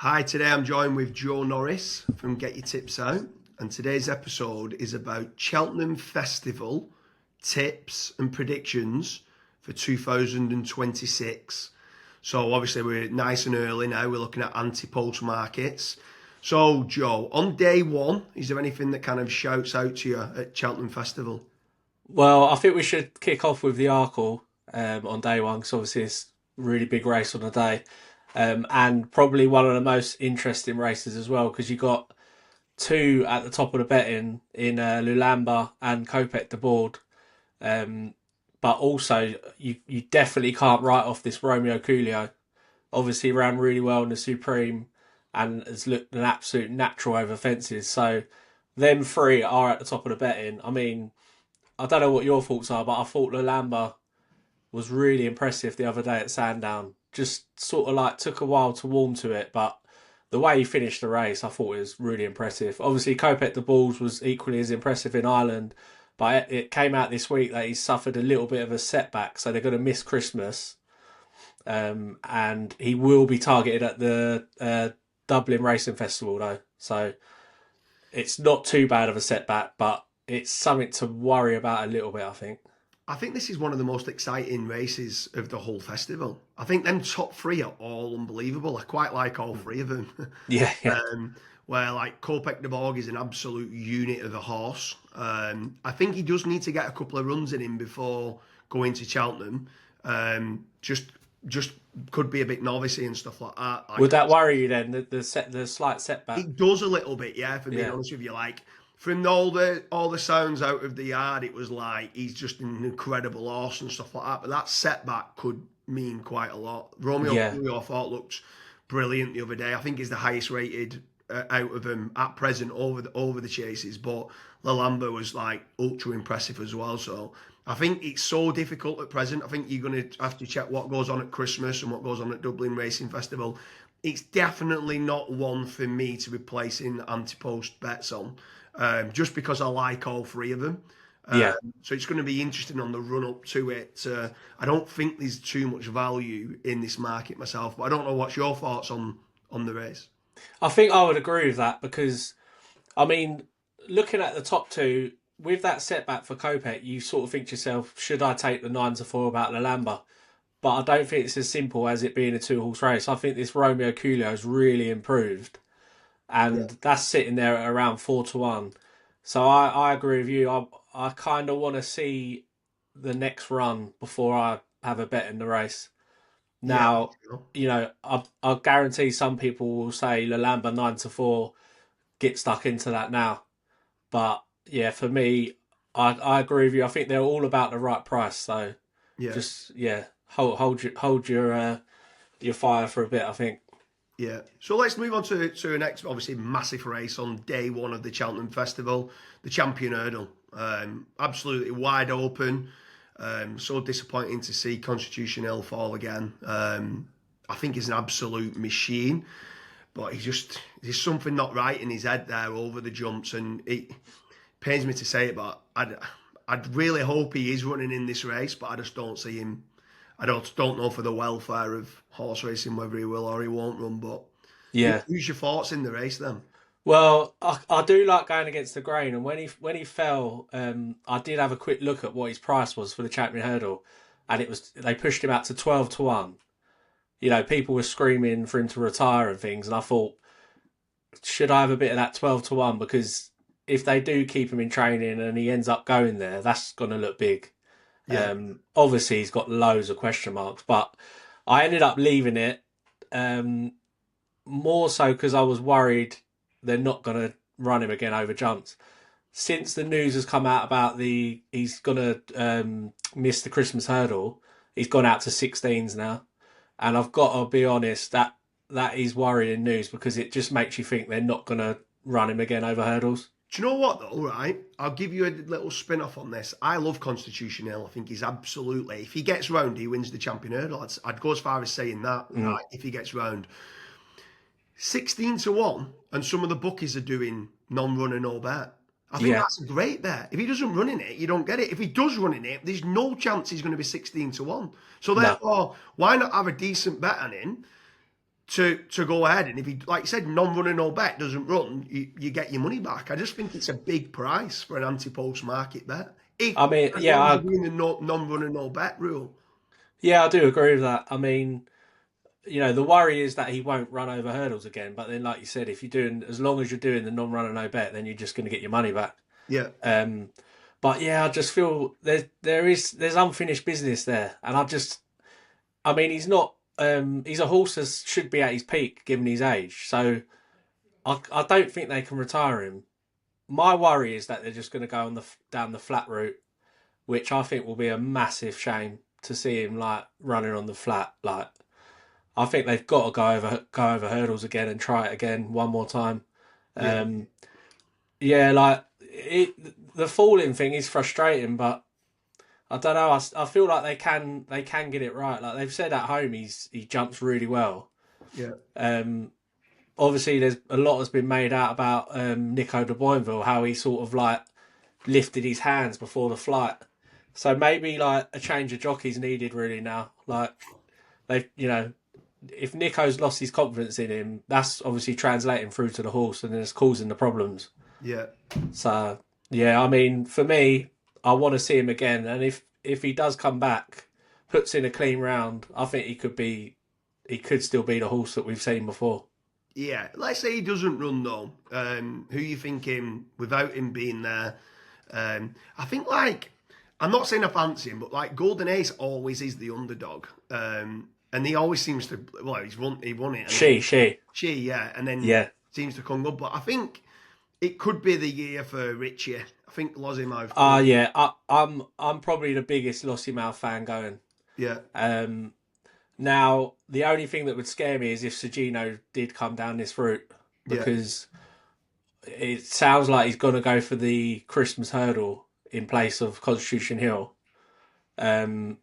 Hi, today I'm joined with Joe Norris from Get Your Tips Out, and today's episode is about Cheltenham Festival tips and predictions for 2026. So obviously we're nice and early now, we're looking at Ante-Post markets. So Joe, on day one, is there anything that kind of shouts out to you at Cheltenham Festival? Well, I think we should kick off with the Arkle on day one because obviously it's a really big race on the day, and probably one of the most interesting races as well because you got two at the top of the betting in Lulamba and Kopek de Board. Um, but also, you definitely can't write off this Romeo Coolio. Obviously, ran really well in the Supreme and has looked an absolute natural over fences. So, them three are at the top of the betting. I mean, I don't know what your thoughts are, but I thought Lulamba was really impressive the other day at Sandown. Just sort of like took a while to warm to it, but the way he finished the race, I thought was really impressive. Obviously, Kopek de Balls was equally as impressive in Ireland, but it came out this week that he suffered a little bit of a setback, so they're going to miss Christmas. And he will be targeted at the Dublin Racing Festival, though. So it's not too bad of a setback, but it's something to worry about a little bit, I think. I think this is one of the most exciting races of the whole festival. I think them top three are all unbelievable. I quite like all three of them. Yeah, yeah. Where like Kopek de Borg is an absolute unit of a horse. I think he does need to get a couple of runs in him before going to Cheltenham. Just could be a bit novice and stuff like that. Would that worry you then? The slight setback. It does a little bit, yeah. For being Yeah, honest with you, like from all the sounds out of the yard, it was like he's just an incredible horse and stuff like that. But that setback could mean quite a lot. Romeo yeah, Coolio I thought looked brilliant the other day. I think he's the highest rated out of them at present over the chases. But Lalamba was like ultra impressive as well. So I think it's so difficult at present. I think you're going to have to check what goes on at Christmas and what goes on at Dublin Racing Festival. It's definitely not one for me to be placing Ante-Post bets on, just because I like all three of them. Um, yeah. so it's going to be interesting on the run up to it. I don't think there's too much value in this market myself, but I don't know what's your thoughts on the race. I think I would agree with that because I mean, looking at the top two with that setback for Kopek, you sort of think to yourself, should I take the 9-4 about Lalamba? But I don't think it's as simple as it being a two-horse race. I think this Romeo Coolio has really improved, Yeah, and that's sitting there at around 4-1. So I agree with you. I kind of want to see the next run before I have a bet in the race. yeah, Now, I guarantee some people will say Lalamba 9-4, get stuck into that now. But yeah, for me, I agree with you. I think they're all about the right price. So yeah. just hold your fire for a bit. I think. Yeah. So let's move on to the next, obviously, massive race on day one of the Cheltenham Festival, the Champion Hurdle. Absolutely wide open. So disappointing to see Constitution Hill fall again. I think he's an absolute machine, but there's something not right in his head there over the jumps, and it pains me to say it, but I'd really hope he is running in this race, but I just don't see him. I don't know for the welfare of horse racing whether he will or he won't run. But Yeah. who's your thoughts in the race then? Well, I do like going against the grain, and when he fell, I did have a quick look at what his price was for the champion hurdle, and it was they pushed him out to 12-1. People were screaming for him to retire and things, and I thought, should I have a bit of that 12-1? Because if they do keep him in training and he ends up going there, that's going to look big. Yeah, Obviously, he's got loads of question marks, but I ended up leaving it um, more so because I was worried they're not going to run him again over jumps. Since the news has come out about he's going to miss the Christmas hurdle, he's gone out to 16s now, and I've got to be honest that is worrying news because it just makes you think they're not going to run him again over hurdles. do you know what though? Right, I'll give you a little spin off on this. I love Constitution Hill. I think he's absolutely. If he gets round, he wins the Champion Hurdle. I'd go as far as saying that. Mm. Right, if he gets round, 16-1, and some of the bookies are doing non-run and no bet. I think Yeah, that's a great bet. If he doesn't run in it, you don't get it. If he does run in it, there's no chance he's going to be 16-1. So no, therefore, why not have a decent bet on him? to go ahead. And if he, like you said, non-runner, no bet doesn't run, you get your money back. I just think it's a big price for an Ante-Post market bet. If I mean, as long as you're doing the non-runner, no bet rule. I do agree with that. I mean, the worry is that he won't run over hurdles again. But then, like you said, if you're doing, as long as you're doing the non-runner, no bet, then you're just going to get your money back. Yeah, But yeah, I just feel there's unfinished business there, and I mean, he's not. He's a horse that should be at his peak given his age. So I don't think they can retire him. My worry is that they're just going to go down the flat route, which I think will be a massive shame to see him like running on the flat. Like I think they've got to go over hurdles again and try it again one more time. yeah, Yeah, like the falling thing is frustrating, but I don't know. I feel like they can get it right. Like they've said at home, he jumps really well. yeah, Obviously, there's a lot has been made out about Nico de Boinville, how he sort of like lifted his hands before the flight. So maybe like a change of jockeys needed really now. Like they, if Nico's lost his confidence in him, that's obviously translating through to the horse and it's causing the problems. yeah. So yeah, I mean, for me, I want to see him again, and if he does come back, puts in a clean round, I think he could still be the horse that we've seen before. Yeah, let's say he doesn't run though. Who you thinking without him being there? I think like I'm not saying I fancy him, but like Golden Ace always is the underdog, and he always seems to. Well, he won it. And She, yeah, and then yeah. seems to come up. But I think it could be the year for Richie. I think Losimouth. Yeah, I'm probably the biggest Lossiemouth fan going. Yeah, Now the only thing that would scare me is if Sergino did come down this route yeah, because it sounds like he's going to go for the Christmas hurdle in place of Constitution Hill. Um,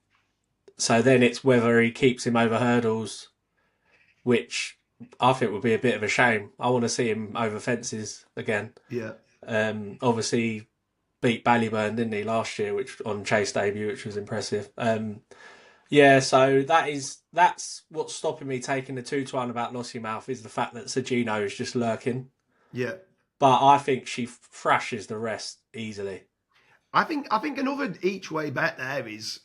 so then it's whether he keeps him over hurdles, which I think would be a bit of a shame. I want to see him over fences again. yeah, Obviously beat Ballyburn, didn't he, last year, which on Chase debut, which was impressive. Yeah, so that's what's stopping me taking the 2-1 about Lossiemouth is the fact that Sergino is just lurking. yeah. But I think she thrashes the rest easily. I think another each way bet there is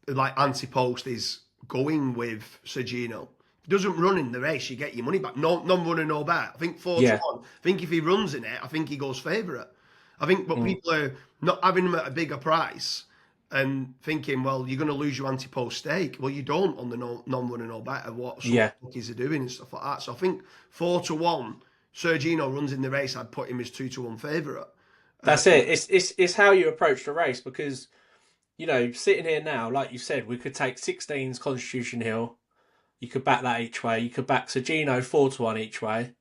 like Ante-Post is going with Sergino. If he doesn't run in the race, you get your money back. No, non-runner, no bet. I think 4-1. I think if he runs in it, I think he goes favourite. I think, but people are not having him at a bigger price and thinking, well, you're going to lose your Ante-Post stake. Well, you don't on the non-runner, no bet of what some bookies are doing and stuff like that. So I think 4-1, Sergino runs in the race. I'd put him as 2-1 favourite. That's it. It's how you approach the race because, sitting here now, like you said, we could take 16's Constitution Hill. You could back that each way. You could back Sergino 4-1 each way,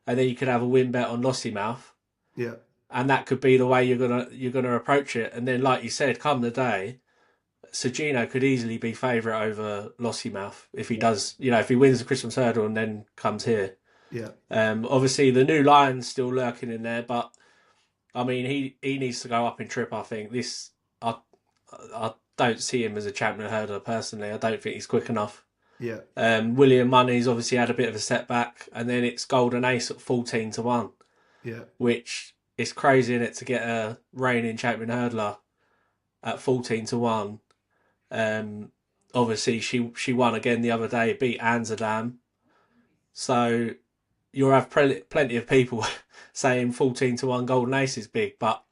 and then you could have a win bet on Lossiemouth. Yeah. And that could be the way you're gonna approach it. And then, like you said, come the day, Sergino could easily be favourite over Lossiemouth if he does. If he wins the Christmas hurdle and then comes here. Yeah. Obviously, the new lion's still lurking in there, but I mean, he needs to go up in trip. I think I don't see him as a champion hurdler personally. I don't think he's quick enough. Yeah. William Money's obviously had a bit of a setback, and then it's Golden Ace at 14-1. Yeah. Which is crazy in it to get a reigning champion hurdler at 14-1. Obviously she won again the other day, beat Amsterdam. So you'll have plenty of people saying 14-1 Golden Ace is big, but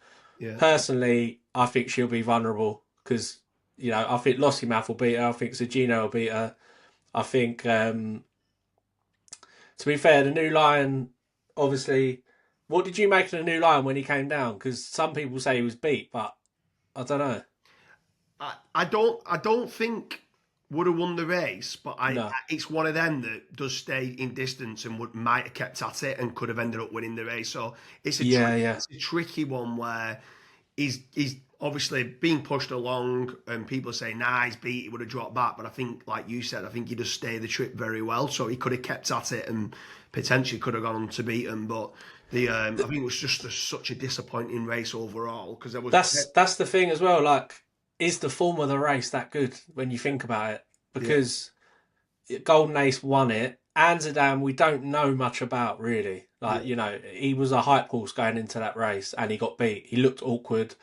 personally, I think she'll be vulnerable because I think Lossiemouth will beat her. I think Sergino will beat her. I think, to be fair, the new lion, obviously. What did you make of the new lion when he came down? Because some people say he was beat, but I don't know. I don't think would have won the race, but it's one of them that does stay in distance and might have kept at it and could have ended up winning the race. So it's it's a tricky one where he's obviously being pushed along and people say, nah, he's beat, he would have dropped back. But I think, like you said, I think he does stay the trip very well. So he could have kept at it and potentially could have gone on to beat him. But I think it was just such a disappointing race overall because there was. That's the thing as well. Like, is the form of the race that good when you think about it? Because Golden Ace won it. Amsterdam, we don't know much about really. Like, Yeah, you know, he was a hype horse going into that race and he got beat. He looked awkward.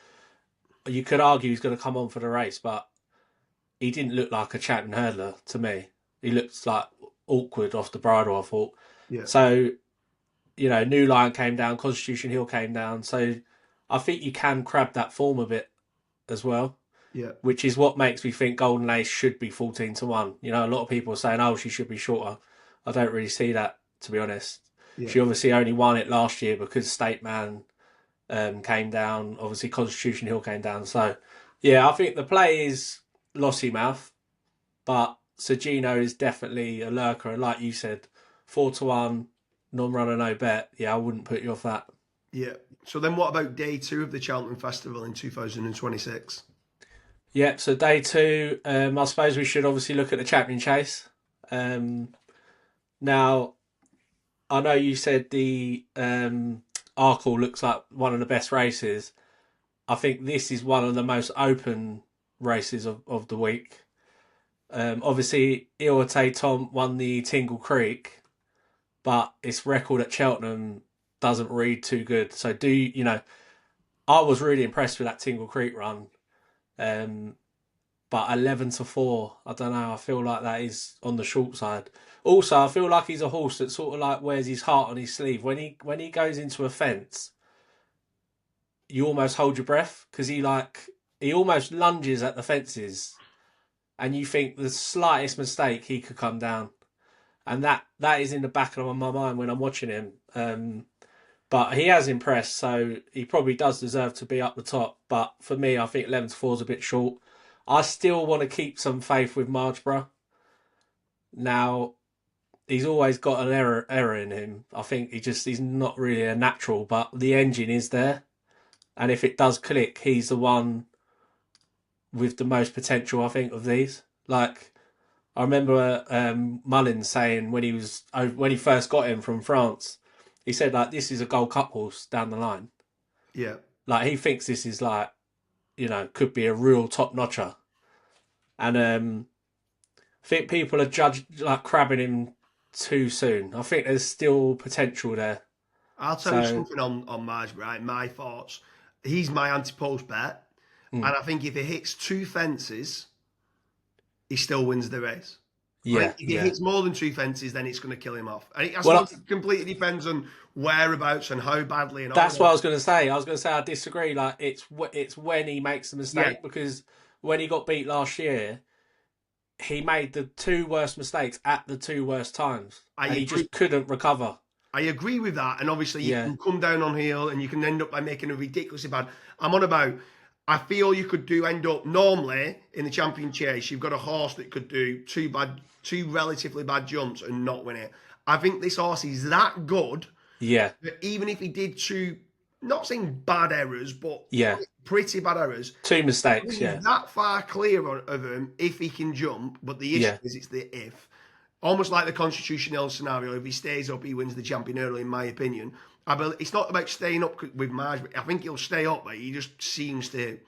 You could argue he's going to come on for the race, but he didn't look like a champion hurdler to me. He looked like awkward off the bridle, I thought. yeah, So, you know, New Line came down, Constitution Hill came down. So I think you can crab that form a bit as well, yeah, which is what makes me think Golden Ace should be 14-1. You know, a lot of people are saying, oh, she should be shorter. I don't really see that, to be honest. yeah. She obviously only won it last year because State Man came down. Obviously, Constitution Hill came down. So, yeah, I think the play is Lossymouth, but Sergino is definitely a lurker. And like you said, 4-1, non-runner, no bet. Yeah, I wouldn't put you off that. Yeah. So then what about day 2 of the Cheltenham Festival in 2026? Yeah, so day 2, I suppose we should obviously look at the champion chase. Now, I know you said the Arkle looks like one of the best races. I think this is one of the most open races of the week. Obviously, Iwate Tom won the Tingle Creek, but its record at Cheltenham doesn't read too good. So you know, I was really impressed with that Tingle Creek run. But 11-4, I don't know. I feel like that is on the short side. Also, I feel like he's a horse that sort of like wears his heart on his sleeve. When he goes into a fence, you almost hold your breath because he almost lunges at the fences, and you think the slightest mistake he could come down, and that is in the back of my mind when I'm watching him. But he has impressed, so he probably does deserve to be up the top. But for me, I think 11-4 is a bit short. I still want to keep some faith with Margeborough. Now, he's always got an error in him. I think he's not really a natural, but the engine is there. And if it does click, he's the one with the most potential, I think, of these. Like, I remember Mullins saying when he first got him from France, he said, like, this is a Gold Cup horse down the line. Yeah. Like, he thinks this is like, you know, could be a real top notcher. And I think people are like crabbing him too soon. I think there's still potential there. I'll tell you So, something on Marge, right? My thoughts. He's my Ante-Post bet. mm, And I think if he hits 2 fences, he still wins the race. I think yeah, if he yeah. hits more than 2 fences, then it's going to kill him off. And I Well, suppose it completely depends on whereabouts and how badly and all that's that. what I was going to say. I was going to say I disagree. Like it's when he makes the Yeah, mistake because when he got beat last year, he made the 2 worst mistakes at the 2 worst times, I and he agree. just couldn't recover. I agree with that. And obviously, you Yeah, can come down on heel and you can end up by making a ridiculously bad. I'm on about. I feel you could end up normally in the champion chase. You've got a horse that could do 2 relatively bad jumps and not win it. I think this horse is that good yeah, that even if he did 2, not saying bad errors, but yeah. pretty bad errors, 2 I think mistakes. he's Yeah, that far clear of him if he can jump. But the issue yeah. is it's the if. Almost like the constitutional scenario. If he stays up, he wins the champion early, in my opinion. It's not about staying up with Marge. I think he'll stay up, but he just seems to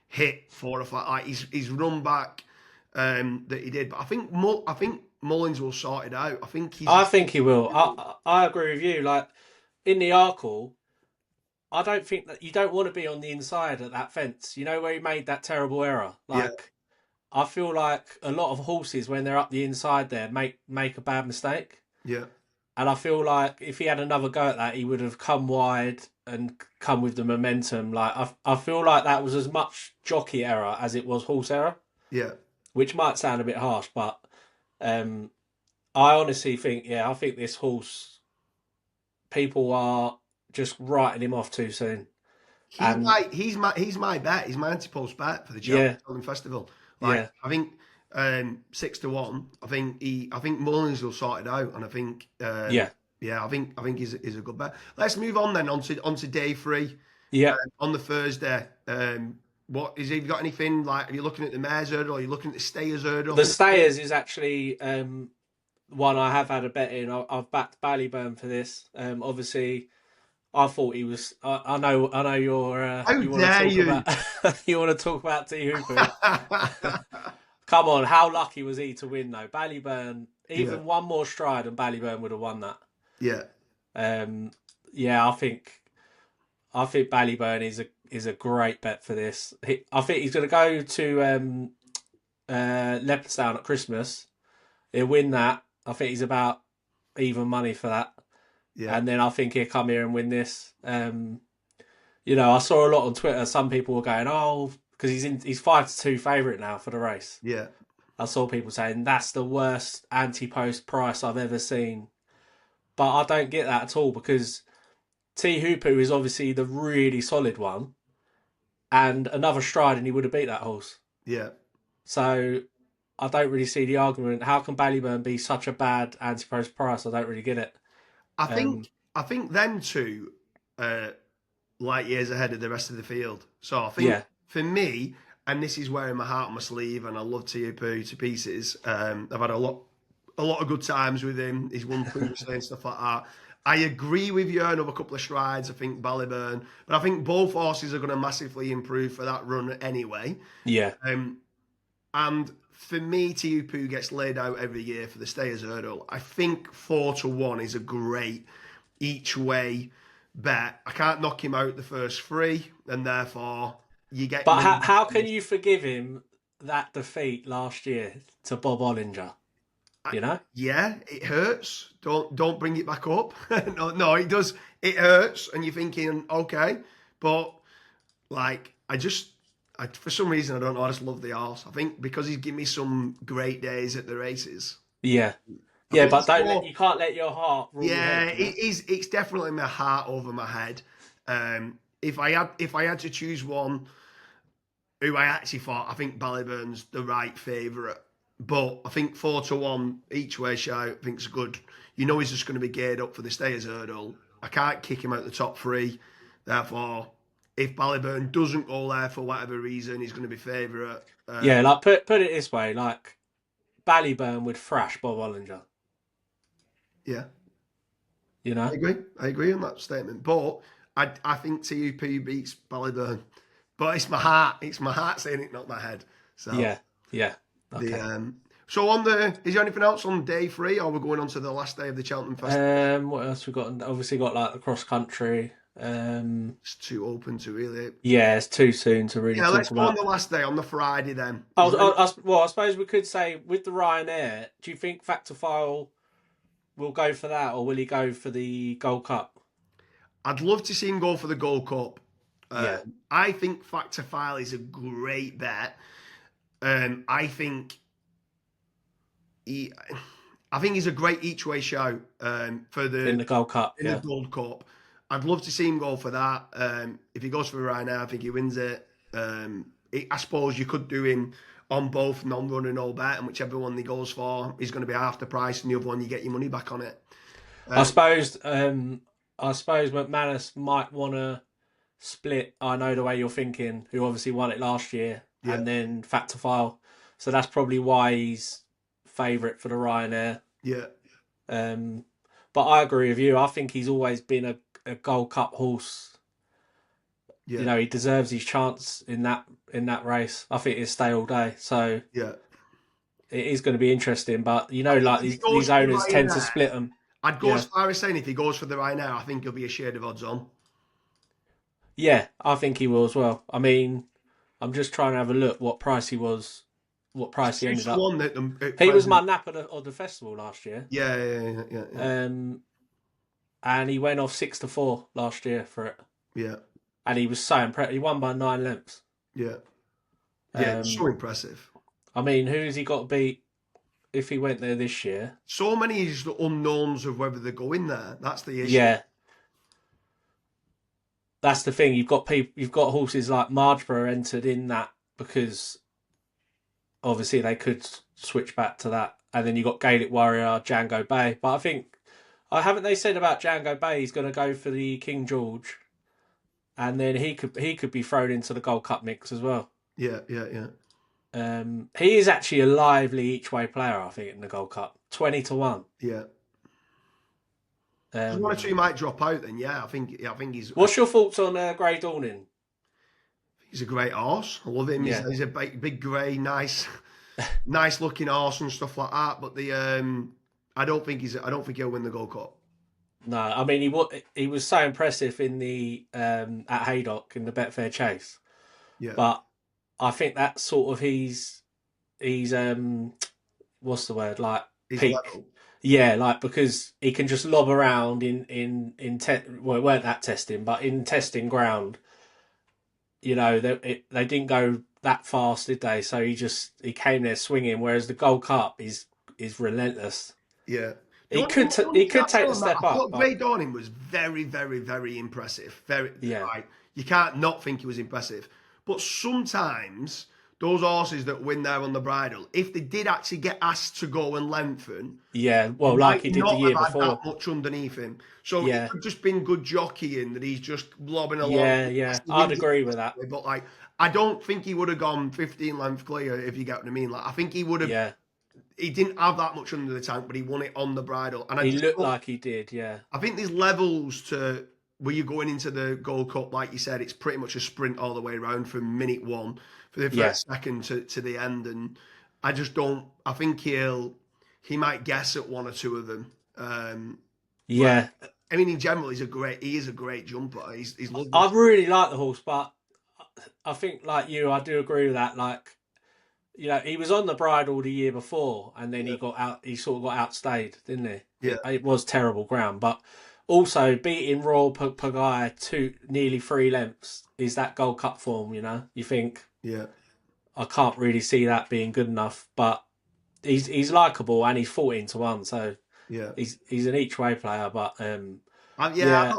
hit 4 or 5. Like his run back that he did. But I think Mullins will sort it out. I think he's. I think he will. I agree with you. Like in the Arkle, I don't think that you don't want to be on the inside at that fence. You know where he made that terrible error. Yeah, Like I feel like a lot of horses when they're up the inside there make a bad mistake. yeah, And I feel like if he had another go at that, he would have come wide and come with the momentum. Like I feel like that was as much jockey error as it was horse error, yeah. which might sound a bit harsh, but um, I honestly think, yeah, I think this horse people are just writing him off too soon. And He's my bet. He's my Ante-Post bet for the yeah, Cheltenham Festival. Like yeah, I think 6-1. I think Mullins will sort it out, and I think yeah, yeah, I think he's a good bet. Let's move on then onto day 3 yeah. on the Thursday. What is? Have you got anything like? Are you looking at the mares hurdle? Are you looking at the stayers hurdle? The Stayers is actually one I have had a bet in. I've backed Ballyburn for this. Obviously, I thought he was. I know you're. How You want to dare talk you? about. You want to talk about T Hooper. Come on, how lucky was he to win though? Ballyburn Yeah, even one more stride and Ballyburn would have won that. yeah, Um, yeah, I think Ballyburn is a great bet for this. I think he's going to go to Leopardstown at Christmas. He'll win that. I think he's about even money for that. yeah, And then I think he'll come here and win this. I saw a lot on Twitter. Some people were going, "Oh, because he's 5-2 favourite now for the race." yeah. I saw people saying that's the worst Ante-Post price I've ever seen. But I don't get that at all because T Hoopu is obviously the really solid one, and another stride and he would have beat that horse. Yeah. So I don't really see the argument. How can Ballyburn be such a bad Ante-Post price? I don't really get it. I Um, think I think them two light years ahead of the rest of the field. So I think yeah, for me, and this is wearing my heart on my sleeve, and I love Tiapu to pieces. I've had a lot of good times with him. He's won previously and stuff like that. I agree with you. Another couple of strides. I think Ballyburn, but I think both horses are going to massively improve for that run anyway. yeah. Um, and for me, Tiupu gets laid out every year for the Stayers Hurdle. I think 4-1 is a great each way bet. I can't knock him out the first three, and therefore you get But me. how can you forgive him that defeat last year to Bob Ollinger? I- You know? Yeah, it hurts. Don't bring it back up. No, it does. It hurts, and you're thinking, okay, but like for some reason I don't know. I just love the horse. I think because he's given me some great days at the races. Yeah, I yeah. think But it's more. you can't let your heart rule your Yeah, head. You know? it is. It's definitely my heart over my head. If I had to choose one, who I actually thought I think Ballyburn's the right favourite, but I think 4-1 each way shout. I think's good. You know he's just going to be geared up for the Stayers Hurdle. I can't kick him out the top three. Therefore, if Ballyburn doesn't go there for whatever reason, he's going to be favourite. Yeah, like put it this way, like Ballyburn would thrash Bob Ollinger. Yeah, You know? I agree. I agree on that statement. But I think TUP beats Ballyburn. But it's my heart. It's my heart saying it, not my head. So Yeah, yeah. the Okay. so on the is there anything else on day three, or we're going on to the last day of the Cheltenham Festival? What else we got? Obviously got like the cross country. It's too open to really. Yeah, it's too soon to really Yeah, talk let's go on about. the last day on the Friday then. Is there Well, I suppose we could say with the Ryanair. Do you think Factorfile will go for that, or will he go for the Gold Cup? I'd love to see him go for the Gold Cup. Yeah, I think Factor File is a great bet. I think he, I think he's a great each way show for in the Gold Cup. the Yeah, Gold Cup. I'd love to see him go for that. If he goes for it right now, I think he wins it. I suppose you could do him on both non-run and all bet, and whichever one he goes for is going to be half the price, and the other one you get your money back on it. I suppose. I suppose McManus might want to split. I know the way you're thinking. Who obviously won it last year, Yeah, and then Factorfile. So that's probably why he's favourite for the Ryanair. yeah, Um, but I agree with you. I think he's always been a Gold Cup horse. You yeah, know, he deserves his chance in that race. I think he'll stay all day. So yeah. it is going to be interesting. But I think like if he these goes for the owners tend to Ryanair, split them. I'd go as Yeah, far as saying if he goes for the Ryanair, I think he'll be a shade of odds on. yeah, I think he will as well. I mean, I'm just trying to have a look what price he was, what It's price he two ended to up. one at He was my present. nap of the festival last year. Yeah, yeah. Um, and he went off 6-4 last year for it. Yeah, And he was so impressed. He won by 9 lengths. yeah, yeah. It's so Um, impressive. I mean, who's he got to beat if he went there this year? So many is the unknowns of whether they're going there. That's the issue. Yeah, that's the thing. You've got horses like Margeborough entered in that because obviously they could switch back to that, and then you got Gaelic Warrior, Django Bay. But I think I haven't they said about Django Bay he's going to go for the King George, and then he could be thrown into the Gold Cup mix as well. Yeah. He is actually a lively each way player, I think, in the Gold Cup. 20-1. Yeah. One or Um, two might drop out. Then yeah, I think what's your thoughts on Grey Dawning? he's a great horse. I love him. Yeah. He's a big grey, nice. nice looking horse and stuff like that. But I don't think he'll win the Gold Cup. No, I mean he was so impressive in the at Haydock in the Betfair Chase, Yeah, but I think that's sort of he's what's the word, like he's peak. level. Yeah, like because he can just lob around well, it weren't that testing, but in testing ground, they didn't go that fast, did they? So he came there swinging. Whereas the Gold Cup is relentless. Yeah. He could take the I step up, thought but Grey Dawning was very, very, very impressive. Very, yeah, like, you can't not think he was impressive. But sometimes those horses that win there on the bridle, if they did actually get asked to go and lengthen, yeah. he Well, like might he did the not have year had that before. much underneath him. So it Yeah, could just been good jockeying that he's just lobbing along. yeah, yeah. He I'd wins it, agree with that. but like, I don't think he would have gone 15 length clear, if you get what I mean. Like, I think he would have. Yeah, He didn't have that much under the tank, but he won it on the bridle. And I he just looked don't, like he did. Yeah, I think there's levels to where you're going into the Gold Cup, like you said, it's pretty much a sprint all the way around from minute one for the yeah, first second to the end. And I just don't. I think he might guess at one or two of them. But yeah. I mean, in general, he is a great jumper. He's lovely. I really like the horse, but I think like you, I do agree with that. Like he was on the bridle the year before, and then Yeah, he got out. He sort of got outstayed, didn't he? yeah, It was terrible ground, but also beating Royal Pagaia nearly 3 lengths is that Gold Cup form. You think yeah, I can't really see that being good enough, but he's likable and he's 14-1, so yeah. he's an each way player. But Yeah, yeah,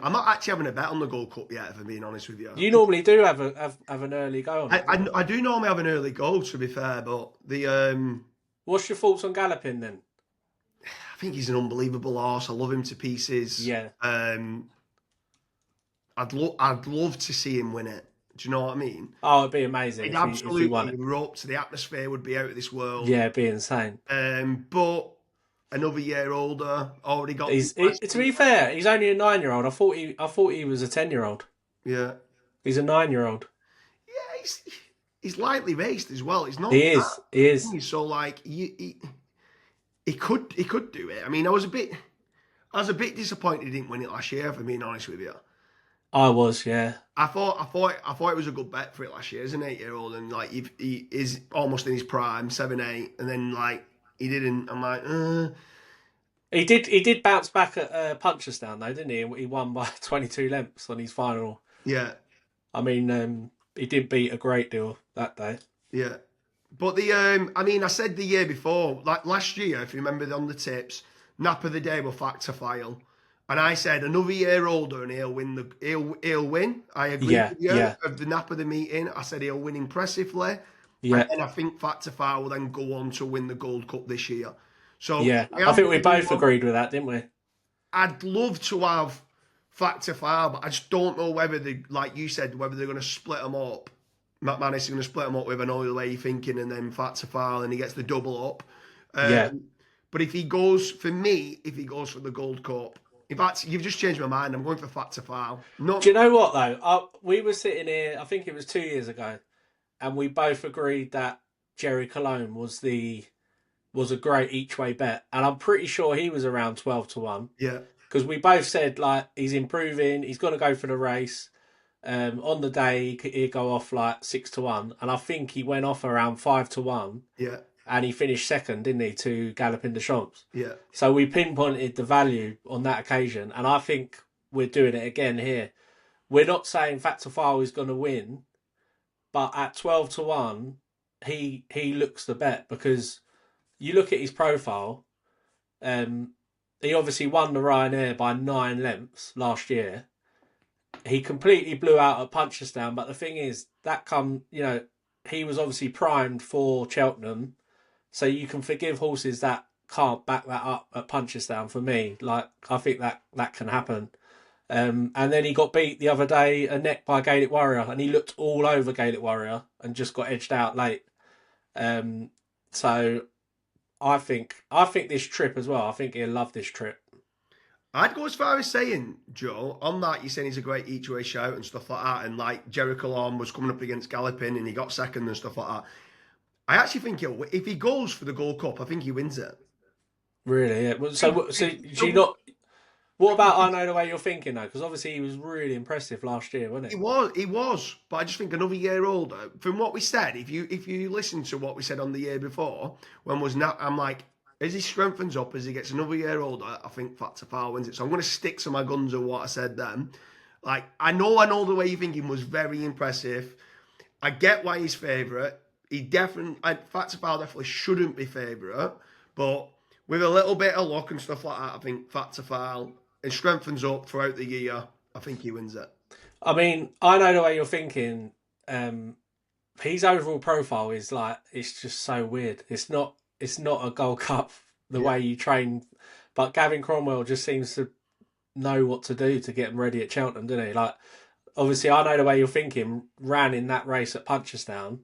I'm not actually having a bet on the Gold Cup yet, if I'm being honest with you. you normally do have an early go on I, it, don't you? I, I do normally have an early goal, to be fair, but What's your thoughts on Galloping then? I think he's an unbelievable horse. I love him to pieces. Yeah. I'd love to see him win it. Do you know what I mean? Oh, it'd be amazing He'd if he won absolutely it. erupt. The atmosphere would be out of this world. Yeah, it'd be insane. But another year to be fair, he's only a 9-year-old. I thought he was a 10-year-old. yeah, He's a 9-year-old. yeah. He's lightly raced as well. He's not He is. He is. that. So like he could do it. I mean, I was a bit disappointed he didn't win it last year, if I'm being honest with you. I was. Yeah. I thought it was a good bet for it last year as an 8-year-old, and like he is almost in his prime, 7-8, and then like he didn't. I'm like, He did. He did bounce back at Punchestown though, didn't he? He won by 22 lengths on his final. yeah, I mean, he did beat a great deal that day. yeah. But I mean, I said the year before, like last year, if you remember on the tips, nap of the day were factor file, and I said another year older and he'll win. I agreed Yeah. with you Yeah. of the nap of the meeting. I said he'll win impressively, and Yeah. then I think factor file will then go on to win the Gold Cup this year. So Yeah. I think we both agreed with that, didn't we? I'd love to have factor file, but I just don't know whether they, like you said, whether they're going to split them up. McManus is going to split them up with an oil way thinking, and then factor file, and he gets the double up. Yeah. But if he goes for the Gold Cup, in fact, you've just changed my mind. I'm going for factor file. No, Do you know what though? We were sitting here. I think it was 2 years ago, and we both agreed that Jerry Cologne was a great each way bet, and I'm pretty sure he was around 12-1 yeah, because we both said like he's improving. He's got to go for the race. On the day he'd go off like 6-1, and I think he went off around 5-1, yeah, and he finished second, didn't he, to Galloping des Champs? yeah, So we pinpointed the value on that occasion, and I think we're doing it again here. We're not saying Factor File is going to win, but at 12-1, he looks the bet because you look at his profile. He obviously won the Ryanair by 9 lengths last year. He completely blew out at Punchestown, but the thing is he was obviously primed for Cheltenham, so you can forgive horses that can't back that up at Punchestown. For me, like I think that can happen. And then he got beat the other day a neck by Gaelic Warrior, and he looked all over Gaelic Warrior and just got edged out late. So I think this trip as well. I think he'll love this trip. I'd go as far as saying, Joe, on that, you're saying he's a great each way shout and stuff like that, and like Jericho Long was coming up against Galloping and he got second and stuff like that. I actually think if he goes for the Gold Cup, I think he wins it. Really? Yeah. So do you not? What about I know the way you're thinking though? Because obviously he was really impressive last year, wasn't he? He was, but I just think another year older. From what we said, if you listen to what we said on the year before, when was not, I'm like, as he strengthens up, as he gets another year older, I think Factor Foul wins it. So I'm going to stick to my guns on what I said then. Like I know the way you're thinking was very impressive. I get why he's favourite. He definitely, Factor Foul definitely shouldn't be favourite, but with a little bit of luck and stuff like that, I think Factor Foul and strengthens up throughout the year. I think he wins it. I mean, I know the way you're thinking. Um, his overall profile is like it's just so weird. It's not a Gold Cup the Yeah. way you train, but Gavin Cromwell just seems to know what to do to get him ready at Cheltenham, doesn't he? Like obviously, I know the way you're thinking. Ran in that race at Punchestown,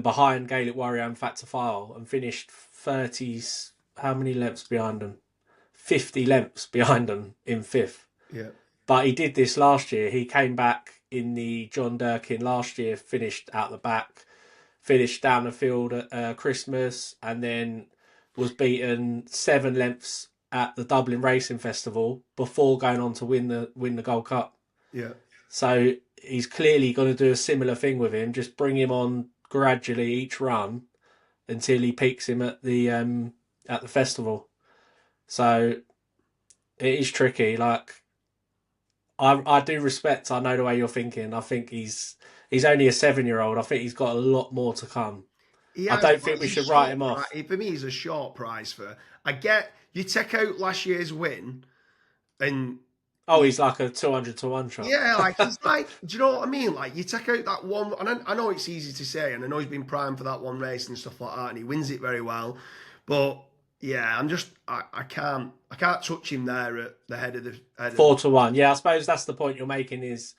behind Gaelic Warrior and Factor File, and finished 30s. How many lengths behind them? 50 lengths behind them in fifth. Yeah. But he did this last year. He came back in the John Durkin last year, finished out the back, finished down the field at Christmas, and then was beaten 7 lengths at the Dublin Racing Festival before going on to win the Gold Cup. Yeah. So he's clearly going to do a similar thing with him. Just bring him on gradually each run until he peaks him at the festival. So it is tricky. Like I do respect. I know the way you're thinking. I think he's only a 7-year-old. I think he's got a lot more to come. He I has, don't but think we he's a should write short him off. price. For me, he's a short price for. I get you take out last year's win, and Oh, he's like a 200 to 1 shot. yeah, like he's like, do you know what I mean? Like you take out that one, and I know it's easy to say, and I know he's been primed for that one race and stuff like that, and he wins it very well. But yeah, I can't touch him there at the head of the head of. 4 to 1. Yeah, I suppose that's the point you're making is,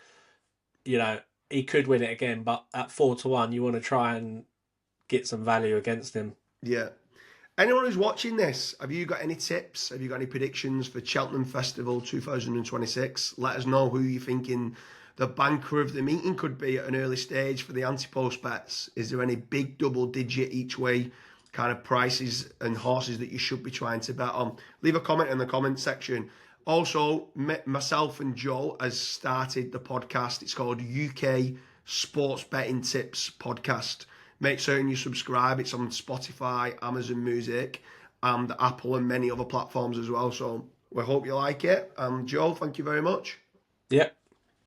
you know, he could win it again, but at 4 to 1, you want to try and get some value against him. Yeah. Anyone who's watching this, have you got any tips? Have you got any predictions for Cheltenham Festival 2026? Let us know who you're thinking the banker of the meeting could be at an early stage for the Ante-Post bets. Is there any big double digit each way kind of prices and horses that you should be trying to bet on? Leave a comment in the comment section. Also, myself and Joe has started the podcast. It's called UK Sports Betting Tips Podcast. Make certain you subscribe. It's on Spotify, Amazon Music, and Apple and many other platforms as well. So we hope you like it. Joe, thank you very much. Yep.